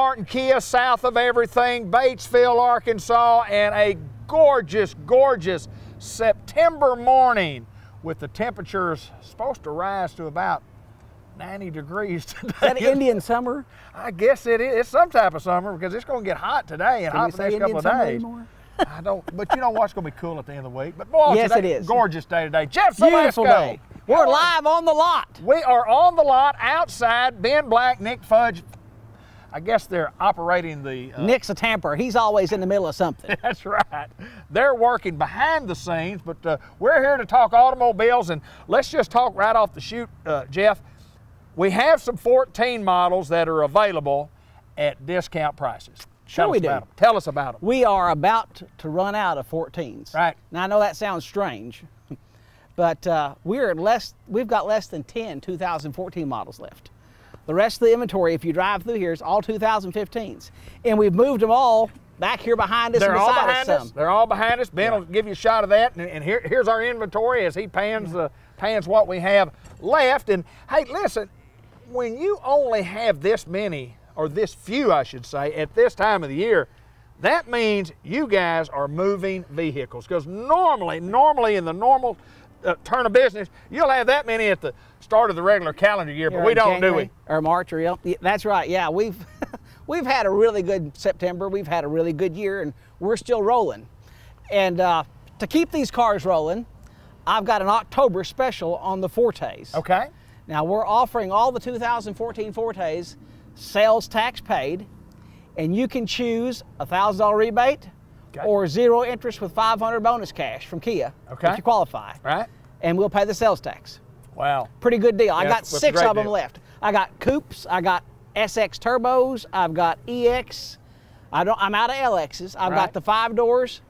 Martin Kia, south of everything, Batesville, Arkansas, and a gorgeous, gorgeous September morning with the temperatures supposed to rise to about 90 degrees today. Is that Indian summer? I guess it is. It's some type of summer because it's going to get hot today and hot for the next couple of days. I don't, but you know what's going to be cool at the end of the week. But boy, yes, today, it is. Gorgeous day today. Jeff Beautiful Salasco. day. We're live on the lot. We are on the lot outside. Ben Black, Nick Fudge. I guess they're operating the... Nick's a tamper. He's always in the middle of something. That's right. They're working behind the scenes, but we're here to talk automobiles, and let's just talk right off the chute, Jeff. We have some 14 models that are available at discount prices. Sure we do. Tell us about them. We are about to run out of 14s. Right. Now I know that sounds strange, but we've got less than 10 2014 models left. The rest of the inventory, if you drive through here, is all 2015s. And we've moved them all back here behind us. They're and all beside behind us. us. They're all behind us. Ben will give you a shot of that. And here's our inventory as he pans what we have left. And hey, listen, when you only have this many, or this few, I should say, at this time of the year, that means you guys are moving vehicles. Because normally in the normal turn of business, you'll have that many at the start of the regular calendar year, but we don't, do we? Or March, or that's right. Yeah, we've had a really good September. We've had a really good year, and we're still rolling. And to keep these cars rolling, I've got an October special on the Fortes. Okay. Now we're offering all the 2014 Fortes sales tax paid, and you can choose a $1,000 rebate. Okay. Or 0 interest with $500 bonus cash from Kia, if you qualify. Right. And we'll pay the sales tax. Wow. Pretty good deal. Yeah, I got 6 of them left. I got coupes, I got SX turbos, I've got EX. I'm out of LXs. I've got the 5 doors,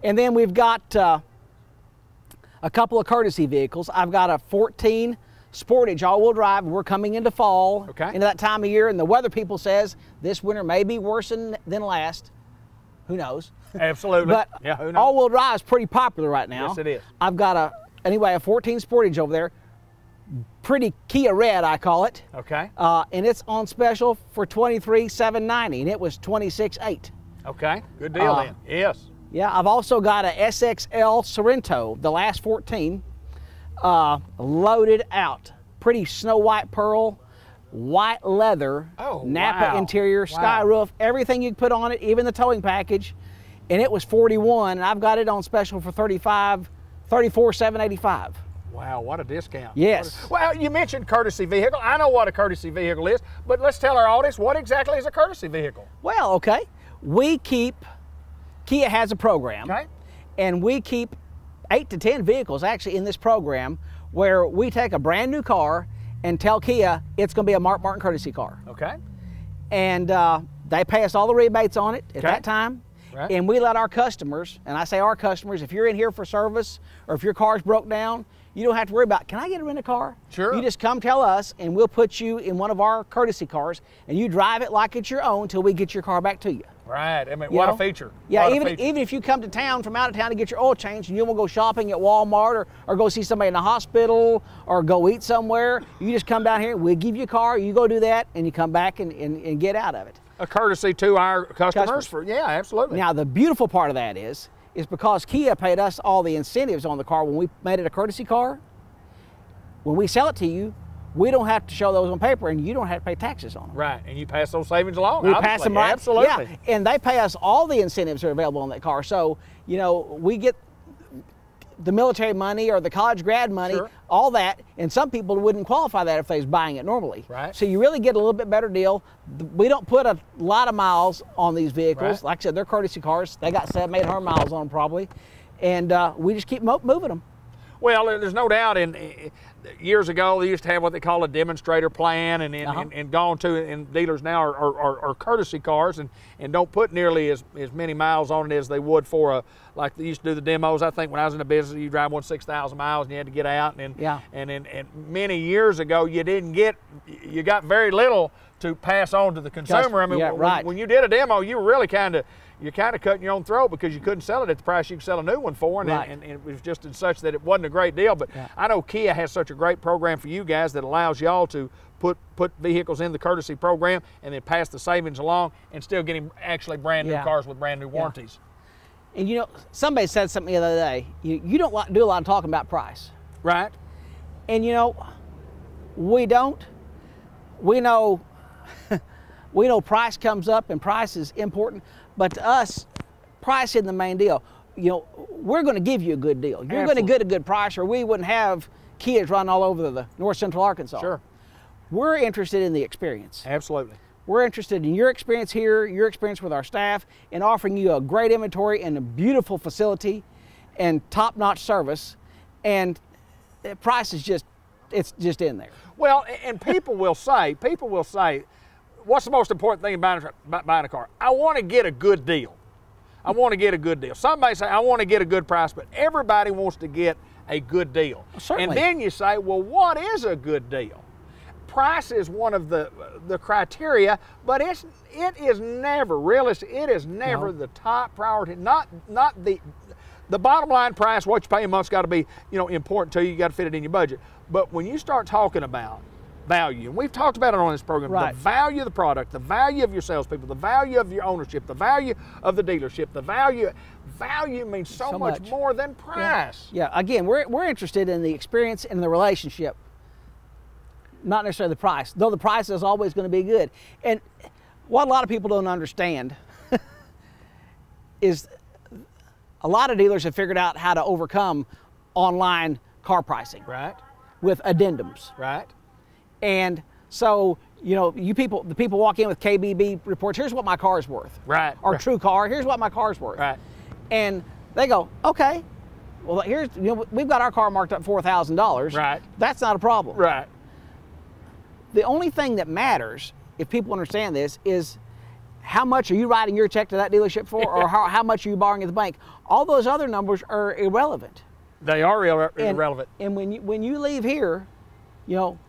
and then we've got a couple of courtesy vehicles. I've got a 14 Sportage all-wheel drive. We're coming into fall, into that time of year, and the weather people says this winter may be worse than last. Who knows? Absolutely. But who knows? all-wheel drive is pretty popular right now. Yes, it is. I've got a 14 Sportage over there. Pretty Kia red, I call it. Okay. And it's on special for $23,790, and it was $26,800. Okay. Good deal then. Yes. Yeah, I've also got a SXL Sorrento, the last 14, loaded out. Pretty snow white pearl, white leather, Napa interior, sky roof, everything you can put on it, even the towing package, and it was $41,000, and I've got it on special for $34,785. Wow, what a discount. Yes. Well, you mentioned courtesy vehicle. I know what a courtesy vehicle is, but let's tell our audience, what exactly is a courtesy vehicle? Well, okay, Kia has a program, and we keep 8 to 10 vehicles actually in this program where we take a brand new car and tell Kia it's going to be a Mark Martin courtesy car. Okay. And they pay us all the rebates on it at that time. Right. And we let our customers, and I say our customers, if you're in here for service or if your car's broke down, you don't have to worry about, can I get a rent a car? Sure. You just come tell us and we'll put you in one of our courtesy cars and you drive it like it's your own until we get your car back to you. Right. I mean, what a feature. Yeah, even if you come to town from out of town to get your oil changed and you want to go shopping at Walmart or go see somebody in the hospital or go eat somewhere, you just come down here, we'll give you a car, you go do that, and you come back and get out of it. A courtesy to our customers. Yeah, absolutely. Now, the beautiful part of that is because Kia paid us all the incentives on the car when we made it a courtesy car, when we sell it to you, we don't have to show those on paper, and you don't have to pay taxes on them. Right, and you pass those savings along. We pass them right. Absolutely. Yeah, and they pay us all the incentives that are available on that car. So, you know, we get the military money or the college grad money, all that, and some people wouldn't qualify that if they was buying it normally. Right. So you really get a little bit better deal. We don't put a lot of miles on these vehicles. Like I said, they're courtesy cars. They got 700, 800 miles on them probably, and we just keep moving them. Well, there's no doubt. Years ago, they used to have what they call a demonstrator plan, and gone to, and dealers now are courtesy cars and don't put nearly as many miles on it as they would for like they used to do the demos. I think when I was in the business, you drive 6,000 miles and you had to get out, and many years ago, you got very little to pass on to the consumer. I mean, when you did a demo, you were really kind of cutting your own throat because you couldn't sell it at the price you could sell a new one for, and it was just in such that it wasn't a great deal. But I know Kia has such a great program for you guys that allows y'all to put vehicles in the courtesy program and then pass the savings along and still getting actually brand new cars with brand new warranties. And you know, somebody said something the other day, you don't do a lot of talking about price. Right. And you know, we don't. We know, we know price comes up and price is important, but to us, price isn't the main deal. You know, we're going to give you a good deal. You're going to get a good price, or we wouldn't have kids running all over the north central Arkansas. Sure. We're interested in the experience. Absolutely. We're interested in your experience here, your experience with our staff, and offering you a great inventory and a beautiful facility and top-notch service. And the price is just, it's just in there. Well, and people will say, what's the most important thing about buying a car? I want to get a good deal. I want to get a good deal. Somebody say, I want to get a good price, but everybody wants to get a good deal. Certainly. And then you say, well, what is a good deal? Price is one of the criteria, but it is never realistic. It is never the top priority. Not the bottom line price. What you pay a month's got to be, you know, important to you. You got to fit it in your budget. But when you start talking about value, and we've talked about it on this program, right. The value of the product, the value of your salespeople, the value of your ownership, the value of the dealership, the value means so much more than price. Yeah. Again, we're interested in the experience and the relationship, not necessarily the price, though the price is always going to be good. And what a lot of people don't understand is a lot of dealers have figured out how to overcome online car pricing. Right. With addendums. Right. And so, you know, the people walk in with KBB reports, here's what my car is worth. Right. Or right. True Car, here's what my car's worth. Right. And they go, okay, well, here's, you know, we've got our car marked up $4,000. Right. That's not a problem. Right. The only thing that matters, if people understand this, is how much are you writing your check to that dealership for, or how much are you borrowing at the bank? All those other numbers are irrelevant. They are irrelevant. And when you leave here, you know,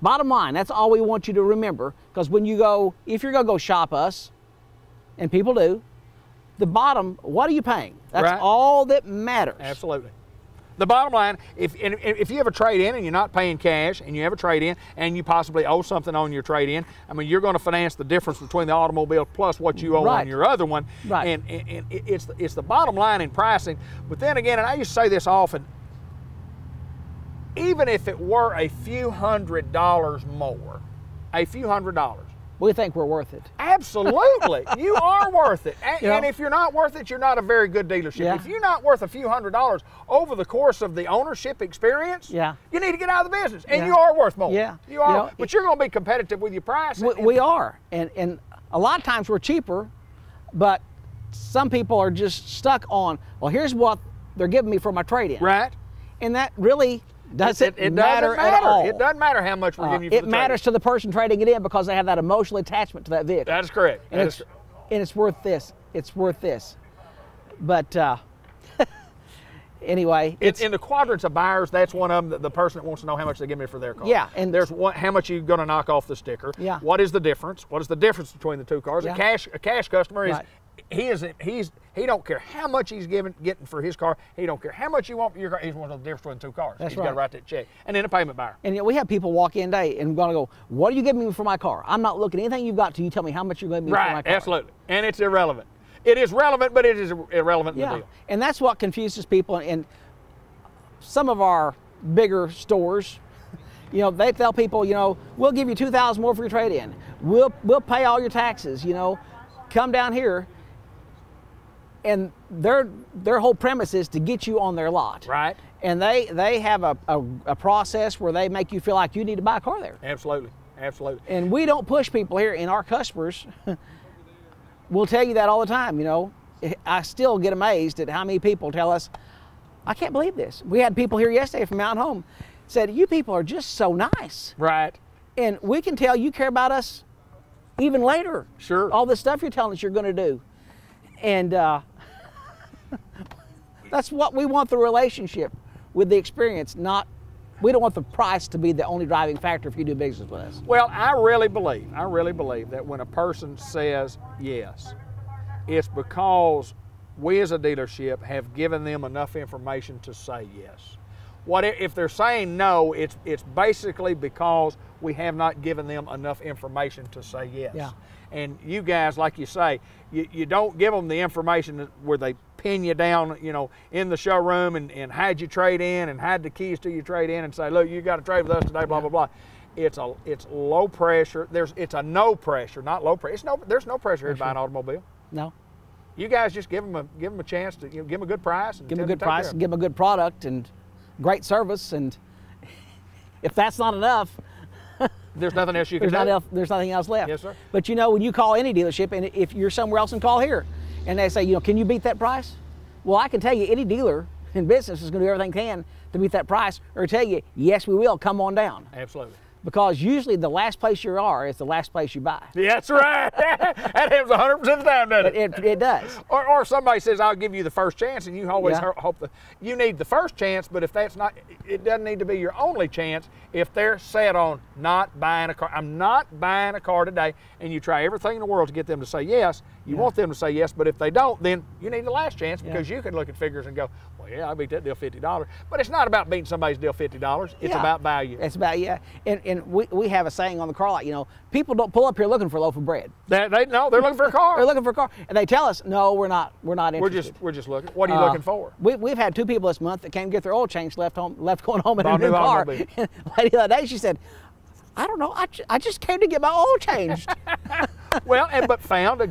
bottom line, that's all we want you to remember, because when you go, if you're going to go shop us, and people do, the bottom, what are you paying? That's right. all that matters. Absolutely. The bottom line, if you have a trade-in and you're not paying cash, and you have a trade-in and you possibly owe something on your trade-in, I mean, you're going to finance the difference between the automobile plus what you owe right. on your other one. Right. And it's the bottom line in pricing. But then again, and I used to say this often, even if it were a few $100s more, a few $100s, we think we're worth it. Absolutely. You are worth it. And, you know, and if you're not worth it, you're not a very good dealership. Yeah. If you're not worth a few $100s over the course of the ownership experience, yeah. you need to get out of the business. And yeah. you are worth more. Yeah. You are. You know, but you're going to be competitive with your price. We are. And a lot of times we're cheaper, but some people are just stuck on, well, here's what they're giving me for my trade-in. Right. And that really doesn't matter at all. It doesn't matter how much we're giving you for it matters to the person trading it in, because they have that emotional attachment to that vehicle. That is correct. And it's worth this. It's worth this. But anyway, in the quadrants of buyers, that's one of them. The person that wants to know how much they give me for their car. Yeah, and there's one. How much are you going to knock off the sticker? Yeah. What is the difference? What is the difference between the two cars? Yeah. A cash customer is. Right. He don't care how much he's getting for his car. He don't care how much you want for your car. He wants the difference between two cars. That's He's right. got to write that check. And then a payment buyer. And you know, we have people walk in today and going to go, what are you giving me for my car? I'm not looking at anything you've got till you tell me how much you're going to give me for my car. Absolutely. And it's irrelevant. It is relevant, but it is irrelevant in the deal. And that's what confuses people. And some of our bigger stores, you know, they tell people, you know, we'll give you $2,000 more for your trade-in. We'll pay all your taxes, you know, come down here. And their whole premise is to get you on their lot. Right. And they have a process where they make you feel like you need to buy a car there. Absolutely. Absolutely. And we don't push people here, and our customers will tell you that all the time. You know, I still get amazed at how many people tell us, I can't believe this. We had people here yesterday from Mountain Home said, you people are just so nice. Right. And we can tell you care about us even later. Sure. All the stuff you're telling us you're going to do. And that's what we want, the relationship with the experience, we don't want the price to be the only driving factor if you do business with us. Well, I really believe that when a person says yes, it's because we as a dealership have given them enough information to say yes. What if they're saying no? It's basically because we have not given them enough information to say yes. Yeah. And you guys, like you say, you don't give them the information where they pin you down, you know, in the showroom and hide your trade in and hide the keys to your trade in and say, look, you got to trade with us today, blah, blah, blah. It's low pressure. It's a no pressure, not low pressure. There's no pressure here to buy an automobile. No. You guys just give them a chance to, you know, give them a good price. And give them a good price and give them a good product and great service. And if that's not enough, there's nothing else you can do. There's nothing else left. Yes, sir. But you know, when you call any dealership, and if you're somewhere else and call here, and they say, you know, can you beat that price? Well, I can tell you any dealer in business is going to do everything they can to beat that price, or tell you, yes, we will, come on down. Absolutely. Because usually the last place you are is the last place you buy. Yeah, that's right. That happens 100% of the time, doesn't it? It does. Or somebody says, I'll give you the first chance, and you always hope that you need the first chance, but if that's not, it doesn't need to be your only chance if they're set on not buying a car. I'm not buying a car today, and you try everything in the world to get them to say yes. You want them to say yes, but if they don't, then you need the last chance because you can look at figures and go, well, yeah, I beat that deal $50. But it's not about beating somebody's deal $50. It's about value. It's about, and we have a saying on the car lot, you know, people don't pull up here looking for a loaf of bread. No, they're looking for a car. They're looking for a car. And they tell us, no, we're not interested. We're just looking. What are you looking for? We've had 2 people this month that came to get their oil change left going home in a new car. And the lady the other day, she said, I don't know, I just came to get my oil changed. Well, but found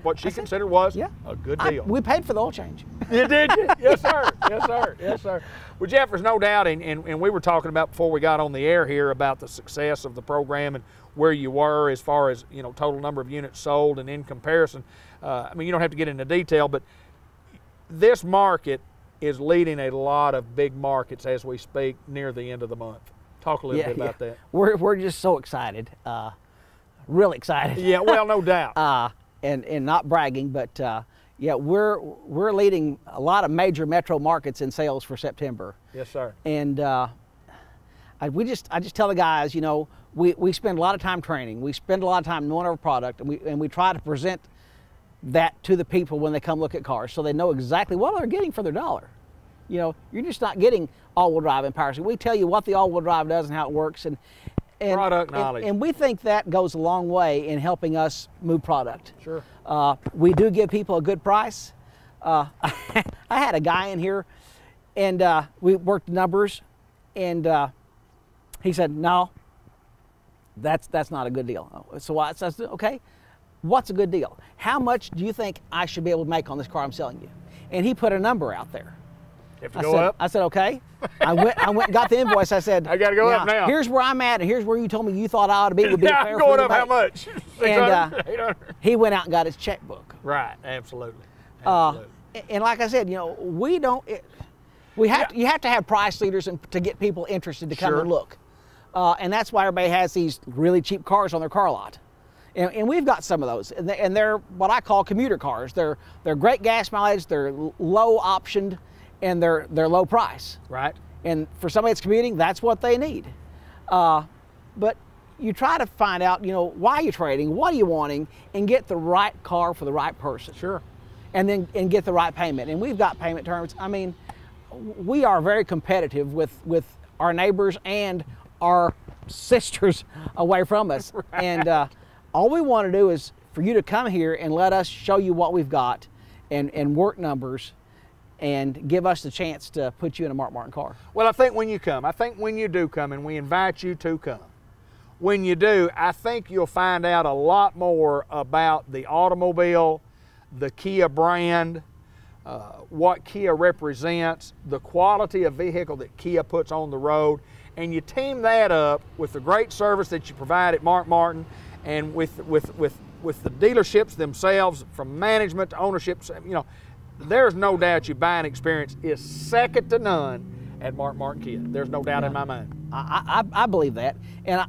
what she considered was a good deal. We paid for the oil change. You did you? Yes, sir. Yes, sir. Yes, sir. Well, Jeff, there's no doubt, and we were talking about before we got on the air here about the success of the program and where you were as far as, you know, total number of units sold and in comparison. I mean, you don't have to get into detail, but this market is leading a lot of big markets as we speak near the end of the month. Talk a little bit about that. We're just so excited, real excited. Yeah, well, no doubt. And not bragging, but yeah, we're leading a lot of major metro markets in sales for September. Yes, sir. And I just tell the guys, you know, we spend a lot of time training. We spend a lot of time knowing our product, and we try to present that to the people when they come look at cars, so they know exactly what they're getting for their dollar. You know, you're just not getting all-wheel drive and power steering. We tell you what the all-wheel drive does and how it works, and product knowledge. And we think that goes a long way in helping us move product. Sure. We do give people a good price. I had a guy in here, and we worked numbers, and he said, no, that's not a good deal. So I said, okay, what's a good deal? How much do you think I should be able to make on this car I'm selling you? And he put a number out there. You have to go up? I said, okay. I went and got the invoice. I said, I got to go up now. Here's where I'm at, and here's where you told me you thought I ought to be. Would be fair I'm going up how much? 600, and 800? He went out and got his checkbook. Right, absolutely. Absolutely. And like I said, you know, we don't. You have to have price leaders to get people interested to come and look, and that's why everybody has these really cheap cars on their car lot. And we've got some of those, and they're what I call commuter cars. They're great gas mileage, they're low optioned, and they're low price. Right. And for somebody that's commuting, that's what they need. But you try to find out, you know, why you're trading, what are you wanting, and get the right car for the right person. Sure. And get the right payment. And we've got payment terms. I mean, we are very competitive with our neighbors and our sisters away from us. Right. And all we want to do is for you to come here and let us show you what we've got and work numbers and give us the chance to put you in a Mark Martin car. Well, I think when you do come, and we invite you to come, when you do, I think you'll find out a lot more about the automobile, the Kia brand, what Kia represents, the quality of vehicle that Kia puts on the road, and you team that up with the great service that you provide at Mark Martin and with the dealerships themselves, from management to ownership, you know, there's no doubt your buying experience is second to none at Mark Martin Kia. There's no doubt in my mind. I believe that, and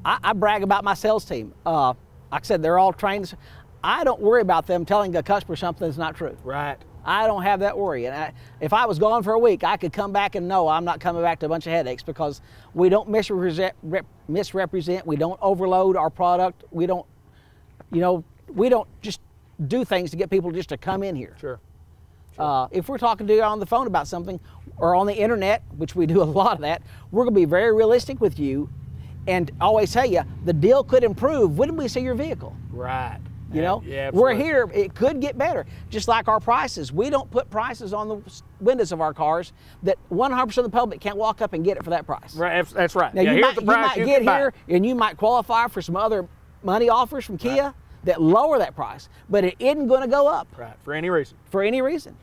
I brag about my sales team. Like I said, they're all trained. I don't worry about them telling the customer something that's not true. Right. I don't have that worry. And if I was gone for a week, I could come back and know I'm not coming back to a bunch of headaches, because we don't misrepresent, we don't overload our product. We don't, you know, we don't just do things to get people just to come in here. Sure. If we're talking to you on the phone about something or on the internet, which we do a lot of that, we're going to be very realistic with you and always tell you the deal could improve when we see your vehicle. Right. You know, yeah, we're here, it could get better. Just like our prices. We don't put prices on the windows of our cars that 100% of the public can't walk up and get it for that price. Right, that's right. Now, yeah, you here's the price might get buy. here and you might qualify for some other money offers from Kia that lower that price, but it isn't going to go up. Right, for any reason. For any reason.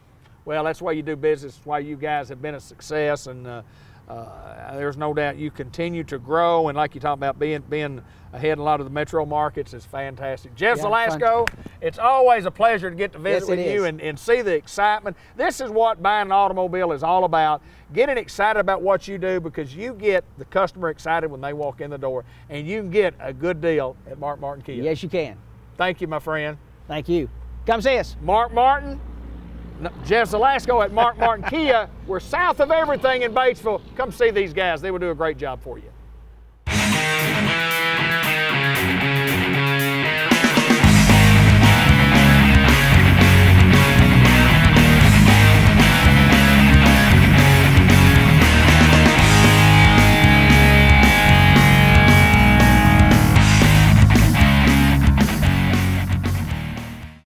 Well, that's why you do business, why you guys have been a success, and there's no doubt you continue to grow, and like you talk about being ahead in a lot of the metro markets is fantastic. Jeff Zelasco, it's always a pleasure to get to visit with you and see the excitement. This is what buying an automobile is all about, getting excited about what you do, because you get the customer excited when they walk in the door, and you can get a good deal at Mark Martin Kia. Yes, you can. Thank you, my friend. Thank you. Come see us. Mark Martin, Jeff Zelasco at Mark Martin Kia. We're south of everything in Batesville. Come see these guys. They will do a great job for you.